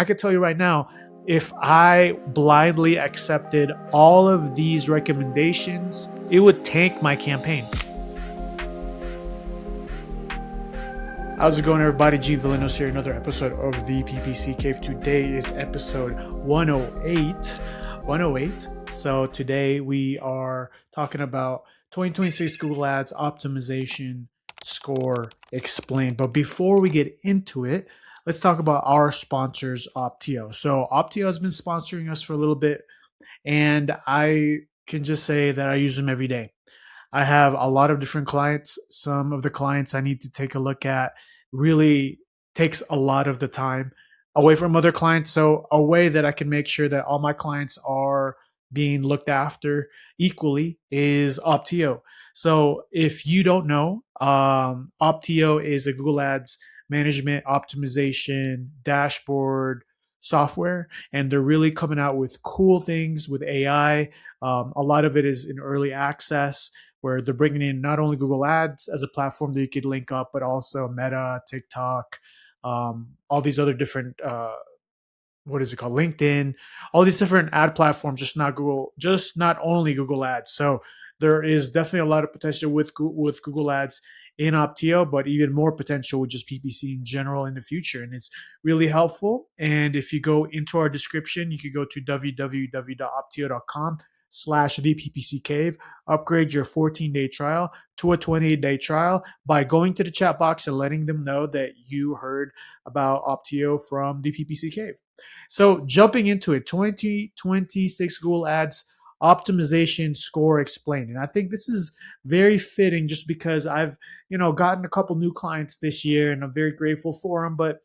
I could tell you right now, if I blindly accepted all of these recommendations, it would tank my campaign. How's it going, everybody? G Villanos here, another episode of the PPC Cave. Today is episode 108. 108. So today we are talking about 2026 Google Ads optimization score explained. But before we get into it, let's talk about our sponsors, Opteo. So Opteo has been sponsoring us for a little bit, and I can just say that I use them every day. I have a lot of different clients. Some of the clients I need to take a look at really takes a lot of the time away from other clients. So a way that I can make sure that all my clients are being looked after equally is Opteo. So if you don't know, Opteo is a Google Ads management optimization dashboard software, and they're really coming out with cool things with AI. A lot of it is in early access, where they're bringing in not only Google Ads as a platform that you could link up, but also Meta, TikTok, all these other different what is it called, LinkedIn, all these different ad platforms, just not only Google Ads. So there is definitely a lot of potential with Google Ads in Opteo, but even more potential with just PPC in general in the future. And it's really helpful. And if you go into our description, you could go to www.opteo.com/the PPC Cave, upgrade your 14-day trial to a 28-day trial by going to the chat box and letting them know that you heard about Opteo from the PPC Cave. So jumping into it, 2026 Google Ads optimization score explained. And I think this is very fitting just because I've, gotten a couple new clients this year and I'm very grateful for them. But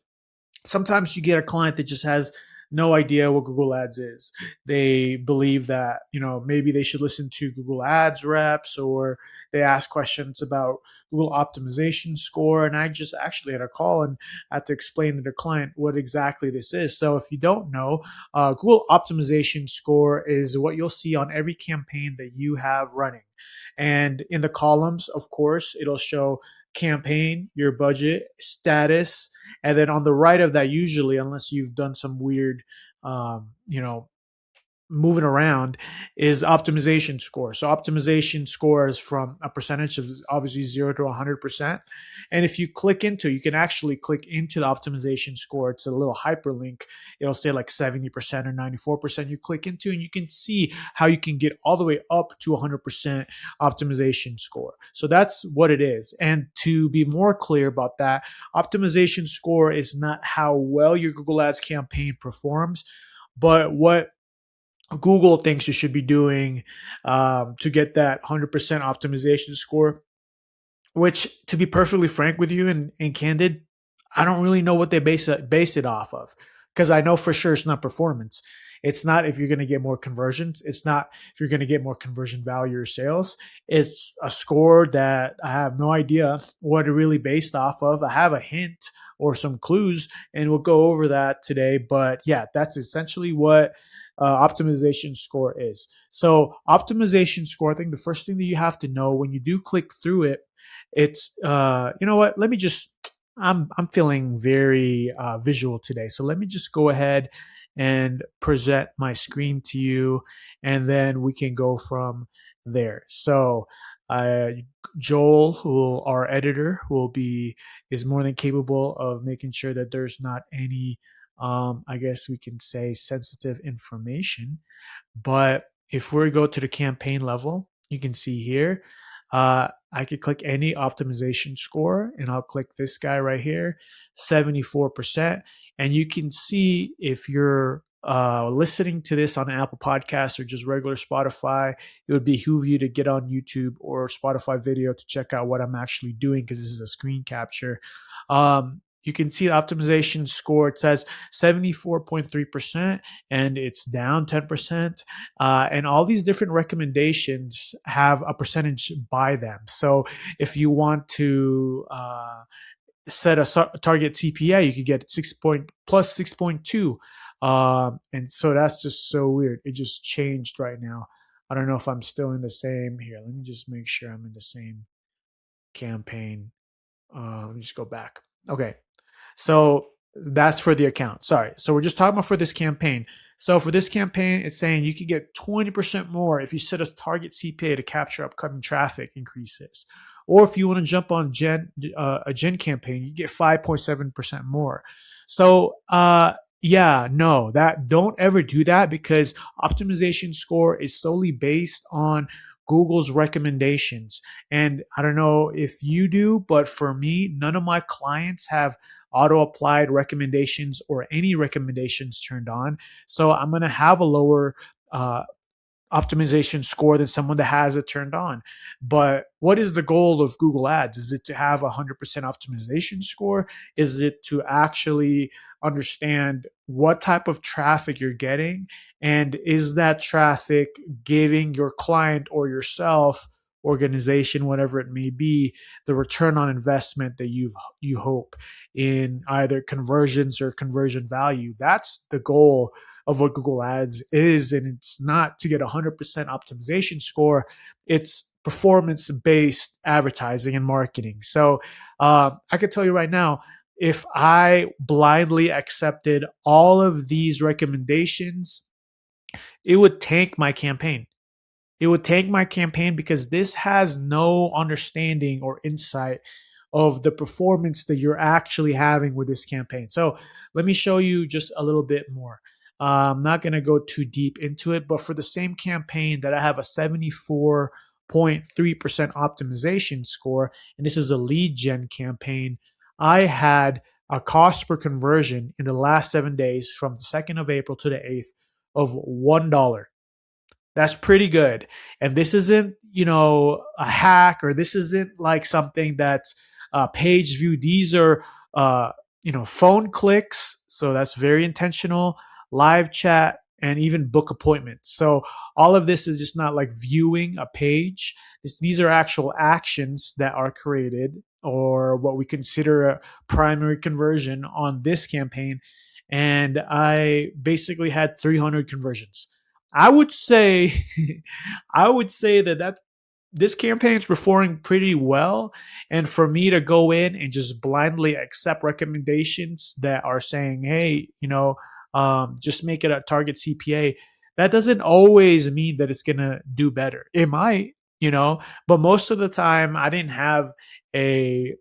sometimes you get a client that just has no idea what Google Ads is. They believe that, maybe they should listen to Google Ads reps, or they ask questions about Google optimization score. And I just actually had a call and had to explain to the client what exactly this is. So if you don't know, Google optimization score is what you'll see on every campaign that you have running. And in the columns, of course, it'll show campaign, your budget, status, and then on the right of that, usually, unless you've done some weird, moving around, is optimization score. So optimization score is from a percentage of obviously 0 to 100%. And if you you can actually click into the optimization score. It's a little hyperlink. It'll say like 70% or 94%. You click into, and you can see how you can get all the way up to 100% optimization score. So that's what it is. And to be more clear about that, optimization score is not how well your Google Ads campaign performs, but what Google thinks you should be doing to get that 100% optimization score, which, to be perfectly frank with you and candid, I don't really know what they base it off of, because I know for sure it's not performance. It's not if you're going to get more conversions. It's not if you're going to get more conversion value or sales. It's a score that I have no idea what it really based off of. I have a hint or some clues, and we'll go over that today. But yeah, that's essentially what optimization score is. So optimization score, I think the first thing that you have to know when you do click through it, it's you know what? Let me just. I'm feeling very visual today, so let me just go ahead and present my screen to you, and then we can go from there. So Joel, our editor, is more than capable of making sure that there's not any, I guess we can say, sensitive information. But if we go to the campaign level, you can see here, I could click any optimization score, and I'll click this guy right here, 74%. And you can see, if you're listening to this on Apple Podcasts or just regular Spotify, it would behoove you to get on YouTube or Spotify video to check out what I'm actually doing, because this is a screen capture. You can see the optimization score. It says 74.3%, and it's down 10%. And all these different recommendations have a percentage by them. So if you want to set a target CPA, you could get plus 6.2. And so that's just so weird. It just changed right now. I don't know if I'm still in the same here. Let me just make sure I'm in the same campaign. Let me just go back. Okay. So That's for the account. Sorry. So we're just talking about for this campaign. So for this campaign, it's saying you can get 20% more if you set a target CPA to capture upcoming traffic increases. Or if you want to jump on a Gen campaign, you get 5.7% more. So yeah, no, that don't ever do that, because optimization score is solely based on Google's recommendations. And I don't know if you do, but for me, none of my clients have auto applied recommendations or any recommendations turned on. So I'm going to have a lower uh, optimization score than someone that has it turned on. But what is the goal of Google Ads? Is it to have a 100% optimization score? Is it to actually understand what type of traffic you're getting? And is that traffic giving your client or yourself, organization, whatever it may be, the return on investment that you hope in either conversions or conversion value? That's the goal of what Google Ads is. And it's not to get a 100% optimization score, it's performance based advertising and marketing. So I can tell you right now, if I blindly accepted all of these recommendations, it would tank my campaign. It would tank my campaign because this has no understanding or insight of the performance that you're actually having with this campaign. So let me show you just a little bit more. I'm not going to go too deep into it, but for the same campaign that I have a 74.3% optimization score, and this is a lead gen campaign, I had a cost per conversion in the last 7 days from the 2nd of April to the 8th of $1. That's pretty good. And this isn't, a hack, or this isn't like something that's page view. These are, phone clicks. So that's very intentional, live chat, and even book appointments. So all of this is just not like viewing a page. These are actual actions that are created, or what we consider a primary conversion on this campaign. And I basically had 300 conversions. I would say, I would say that this campaign is performing pretty well. And for me to go in and just blindly accept recommendations that are saying, hey, just make it a target CPA, that doesn't always mean that it's gonna do better. It might, but most of the time, I didn't have a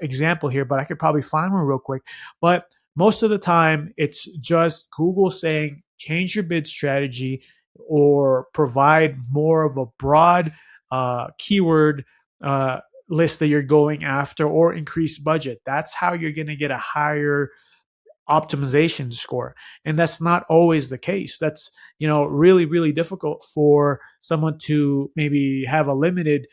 example here, but I could probably find one real quick. But most of the time, it's just Google saying, change your bid strategy, or provide more of a broad keyword list that you're going after, or increase budget. That's how you're going to get a higher optimization score. And that's not always the case. That's, really, really difficult for someone to maybe have a limited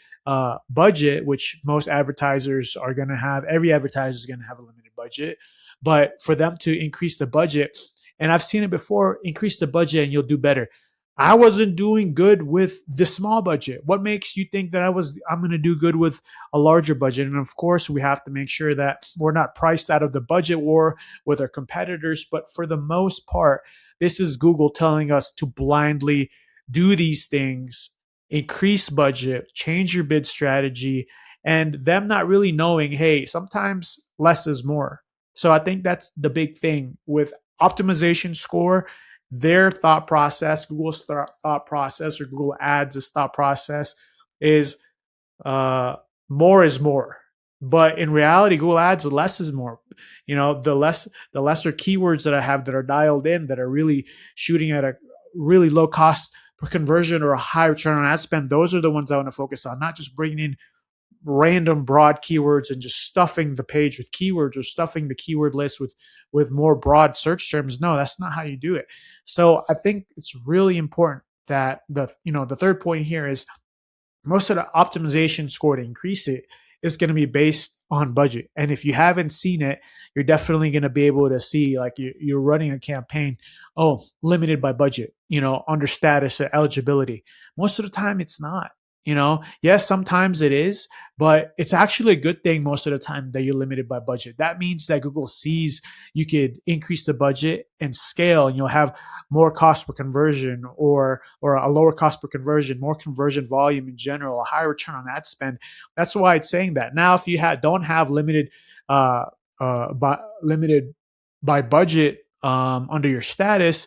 budget, which most advertisers are going to have. Every advertiser is going to have a limited budget. But for them to increase the budget, and I've seen it before, increase the budget and you'll do better. I wasn't doing good with the small budget. What makes you think that I'm going to do good with a larger budget? And of course, we have to make sure that we're not priced out of the budget war with our competitors. But for the most part, this is Google telling us to blindly do these things, increase budget, change your bid strategy, and them not really knowing, hey, sometimes less is more. So I think that's the big thing with optimization score. Their thought process, Google's thought process, or Google Ads' thought process is more is more. But in reality, Google Ads, less is more. The lesser keywords that I have that are dialed in, that are really shooting at a really low cost per conversion or a high return on ad spend, those are the ones I want to focus on, not just bringing in random broad keywords and just stuffing the page with keywords, or stuffing the keyword list with more broad search terms. No, that's not how you do it. So I think it's really important that the third point here is, most of the optimization score to increase it is going to be based on budget. And if you haven't seen it, you're definitely going to be able to see, like, you're running a campaign, limited by budget, under status or eligibility. Most of the time it's not. Yes, sometimes it is, but it's actually a good thing most of the time that you're limited by budget. That means that Google sees you could increase the budget and scale, and you'll have more cost per conversion, or a lower cost per conversion, more conversion volume in general, a higher return on ad spend. That's why it's saying that. Now, if you don't have limited by budget under your status,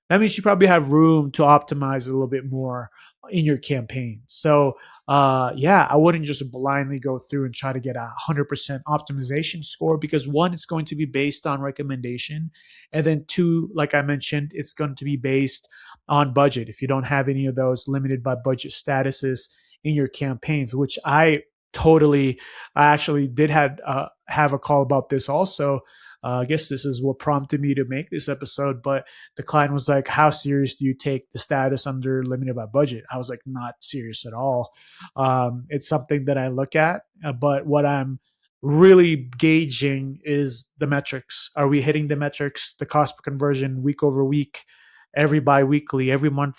that means you probably have room to optimize a little bit more in your campaign. So yeah, I wouldn't just blindly go through and try to get 100% optimization score, because one, it's going to be based on recommendation. And then two, like I mentioned, it's going to be based on budget. If you don't have any of those limited by budget statuses in your campaigns, which I actually did have a call about this also. I guess this is what prompted me to make this episode, but the client was like, how serious do you take the status under limited by budget? I was like, not serious at all. It's something that I look at, but what I'm really gauging is the metrics. Are we hitting the metrics, the cost per conversion week over week, every bi-weekly, every month,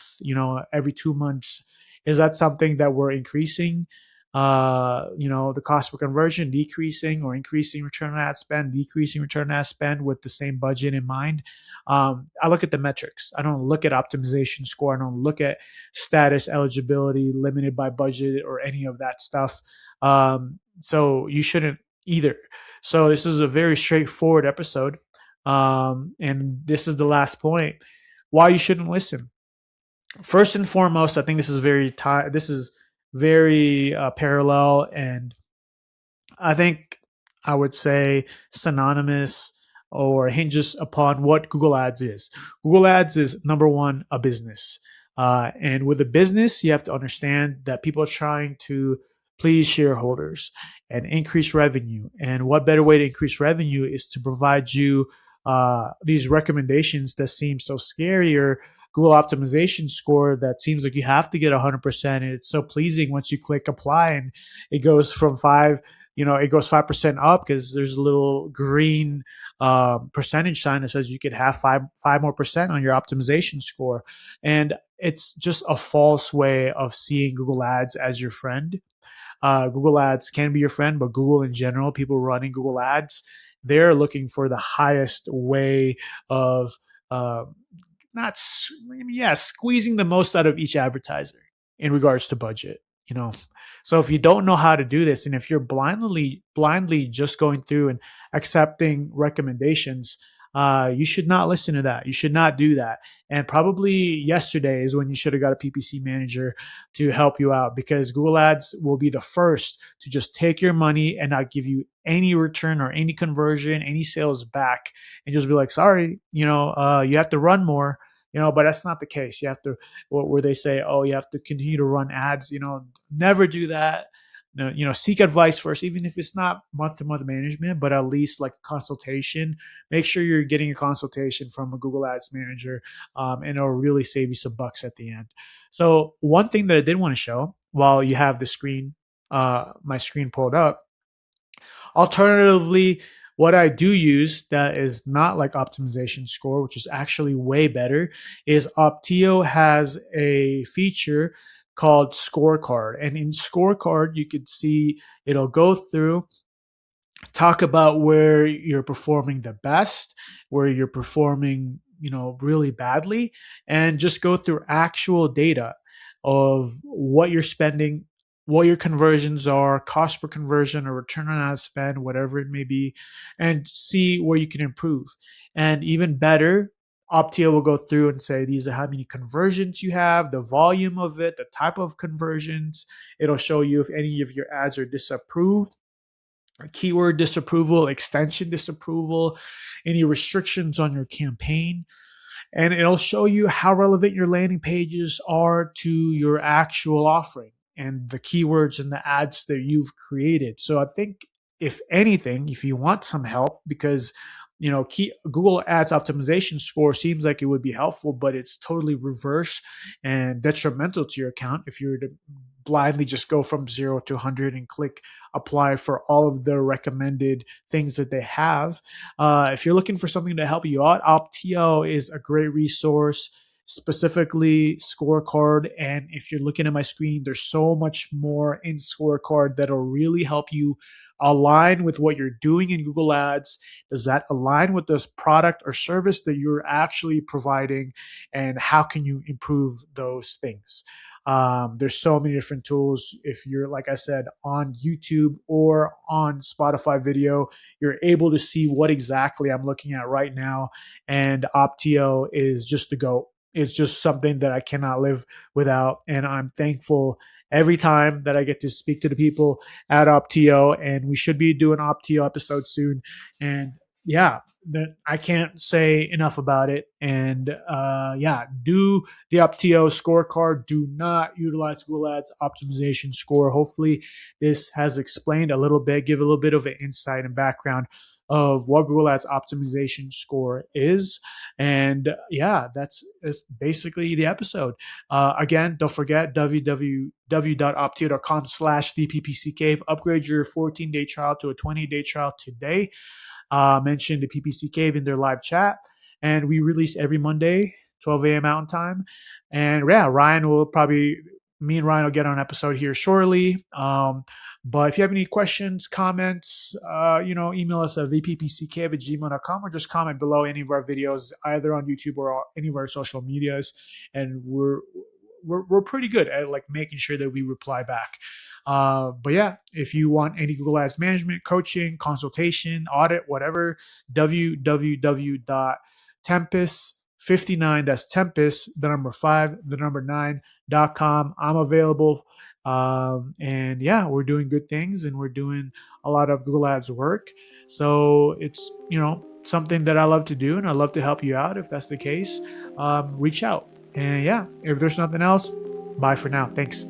every 2 months? Is that something that we're increasing? The cost per conversion decreasing, or increasing return on ad spend, decreasing return on ad spend with the same budget in mind. I look at the metrics. I don't look at optimization score. I don't look at status, eligibility, limited by budget, or any of that stuff. So you shouldn't either. So this is a very straightforward episode. And this is the last point why you shouldn't listen. First and foremost, I think this is very parallel, and I think I would say synonymous or hinges upon what Google Ads is. Google Ads is, number one, a business. And with a business, you have to understand that people are trying to please shareholders and increase revenue. And what better way to increase revenue is to provide you these recommendations that seem so scary, or Google optimization score that seems like you have to get 100%. And it's so pleasing once you click apply, and it goes from 5% up, because there's a little green percentage sign that says you could have five more percent on your optimization score. And it's just a false way of seeing Google Ads as your friend. Google Ads can be your friend, but Google in general, people running Google Ads, they're looking for the highest way of squeezing the most out of each advertiser in regards to budget. So if you don't know how to do this, and if you're blindly just going through and accepting recommendations, you should not listen to that. You should not do that. And probably yesterday is when you should have got a PPC manager to help you out, because Google Ads will be the first to just take your money and not give you any return or any conversion, any sales back, and just be like, sorry, you have to run more. But that's not the case. You have to, where they say, oh, you have to continue to run ads. Never do that. Seek advice first, even if it's not month-to-month management, but at least like a consultation. Make sure you're getting a consultation from a Google Ads manager, and it'll really save you some bucks at the end. So one thing that I did want to show while you have the screen, my screen pulled up, alternatively, what I do use that is not like optimization score, which is actually way better, is Opteo has a feature called scorecard. And in scorecard, you could see it'll go through, talk about where you're performing the best, where you're performing, really badly, and just go through actual data of what you're spending, what your conversions are, cost per conversion or return on ad spend, whatever it may be, and see where you can improve. And even better, Opteo will go through and say, these are how many conversions you have, the volume of it, the type of conversions. It'll show you if any of your ads are disapproved, keyword disapproval, extension disapproval, any restrictions on your campaign. And it'll show you how relevant your landing pages are to your actual offering and the keywords and the ads that you've created. So I think, if anything, if you want some help, because Google Ads optimization score seems like it would be helpful, but it's totally reverse and detrimental to your account if you were to blindly just go from 0 to 100 and click apply for all of the recommended things that they have. If you're looking for something to help you out, Opteo is a great resource, specifically scorecard. And if you're looking at my screen, there's so much more in scorecard that'll really help you align with what you're doing in Google Ads. Does that align with this product or service that you're actually providing? And how can you improve those things? There's so many different tools. If you're, like I said, on YouTube or on Spotify video, you're able to see what exactly I'm looking at right now. And Opteo is just the GOAT. It's just something that I cannot live without. And I'm thankful every time that I get to speak to the people at Opteo. And we should be doing Opteo episodes soon. And yeah, that I can't say enough about it. And yeah, do the Opteo scorecard. Do not utilize Google Ads optimization score. Hopefully, this has explained a little bit, give a little bit of an insight and background of what Google Ads optimization score is. And yeah, that's basically the episode. Again, don't forget www.opteo.com/the PPC Cave. Upgrade your 14-day trial to a 20-day trial today. Mention the PPC Cave in their live chat. And we release every Monday, 12 a.m. Mountain Time. And yeah, me and Ryan will get on an episode here shortly. But if you have any questions, comments, email us at vppccave@gmail.com or just comment below any of our videos, either on YouTube or any of our social medias. And we're pretty good at like making sure that we reply back. But yeah, if you want any Google Ads management, coaching, consultation, audit, whatever, www.tempest59, that's Tempest, the number 5, the number 9.com. I'm available. And yeah, we're doing good things and we're doing a lot of Google Ads work. So it's, something that I love to do and I love to help you out. If that's the case, reach out. And yeah, if there's nothing else, bye for now. Thanks.